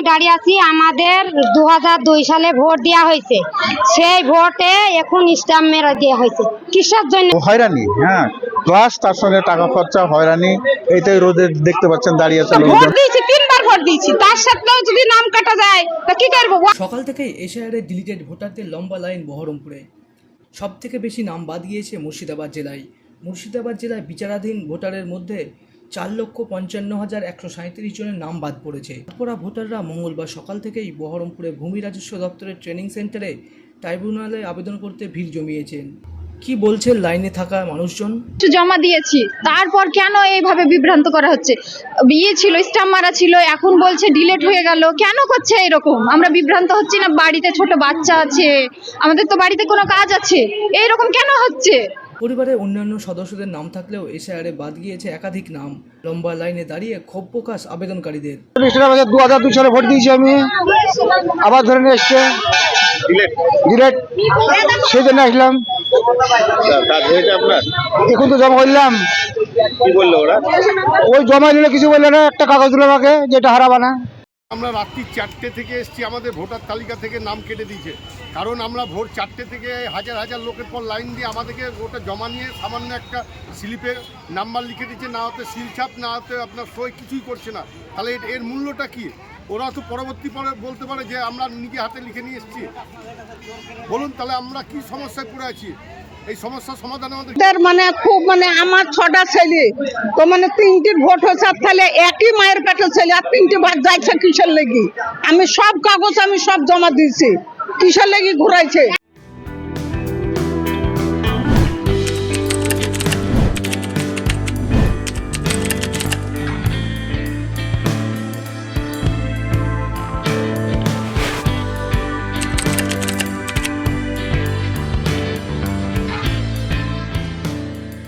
দাঁড়িয়ে আছি। আমাদের 2002 সালে ভোট দেওয়া হয়েছে, সেই ভোটে এখন স্ট্যাম্প মেরে দেওয়া হয়েছে। কিসের জন্য? হয়রানি, হ্যাঁ, প্লাস তার সঙ্গে টাকা খরচা, হয়রানি, এইটাই রোদে দেখতে পাচ্ছেন দাঁড়িয়ে আছে ভোট দিয়েছি, 3বার ভোট দিয়েছি, তার সাথেও যদি নাম কাটা যায় তা কি করবো? সকাল থেকেই এশিয়ারে ডিলিটেড ভোটারদের লম্বা লাইন বহরমপুরে। সব থেকে বেশি নাম বাদ গিয়েছে মুর্শিদাবাদ জেলায়। মুর্শিদাবাদ জেলায় বিচারাধীন ভোটারের মধ্যে 4,55,137 জনের নাম বাদ পড়েছে। বাদপড়া ভোটাররা মঙ্গলবার সকাল থেকেই বহরমপুরে ভূমি রাজস্ব দপ্তরের ট্রেনিং সেন্টারে ট্রাইব্যুনালে আবেদন করতে ভিড় জমিয়েছেন। কি বলছেন লাইনে থাকা মানুষজন? জমা দিয়েছি, তারপর কেন এইভাবে বিভ্রান্ত করা হচ্ছে? বিয়ে ছিল, স্টাম্প মারা ছিল, এখন বলছে ডিলেট হয়ে গেল। কেন করছে এরকম? আমরা বিভ্রান্ত হচ্ছি না? বাড়িতে ছোট বাচ্চা আছে, আমাদের তো বাড়িতে কোনো কাজ আছে, এইরকম কেন হচ্ছে? পরিবারের অন্যান্য সদস্যদের নাম থাকলেও এশিয়ারে বাদ গিয়েছে একাধিক নাম। লম্বা লাইনে দাঁড়িয়ে ক্ষোভ প্রকাশ আবেদনকারীদের। 2002 সালে ভোট দিয়েছি আমি, আবার ধরে নিয়ে এসছে ডিলেট, সেই জন্য আসলাম। এখন তো জমা করলাম। কি বললো ওরা? ওই জমা নিলে কিছু বললো না, একটা কাগজ দিল আমাকে যেটা হারাবা না। আমরা রাত্রি 4টে থেকে এসেছি, আমাদের ভোটার তালিকা থেকে নাম কেটে দিয়েছে। কারণ আমরা ভোর 4টে থেকে হাজার হাজার লোকের পর লাইন দিয়ে আমাদেরকে ওটা জমা নিয়ে সামান্য একটা স্লিপে নাম্বার লিখে দিচ্ছে, না হতে সিলছাপ, না হতে আপনার সই, কিছুই করছে না। তাহলে এর মূল্যটা কি? ওরা তো পরবর্তী পরে বলতে পারে যে আমরা নিজে হাতে লিখে নিয়ে এসেছি। বলুন তাহলে আমরা কি সমস্যায় পড়ে আছি? এই সমস্যার সমাধান আমাদের খুব আমার 6টা ছেলে তো 3টির ভোট হয়েছে, তাহলে একই মায়ের পেটের ছেলে আর 3টে ভাগ যাইছে কিসের লেগে? আমি সব কাগজ আমি সব জমা দিয়েছি, কিসের লেগে ঘুরাইছে?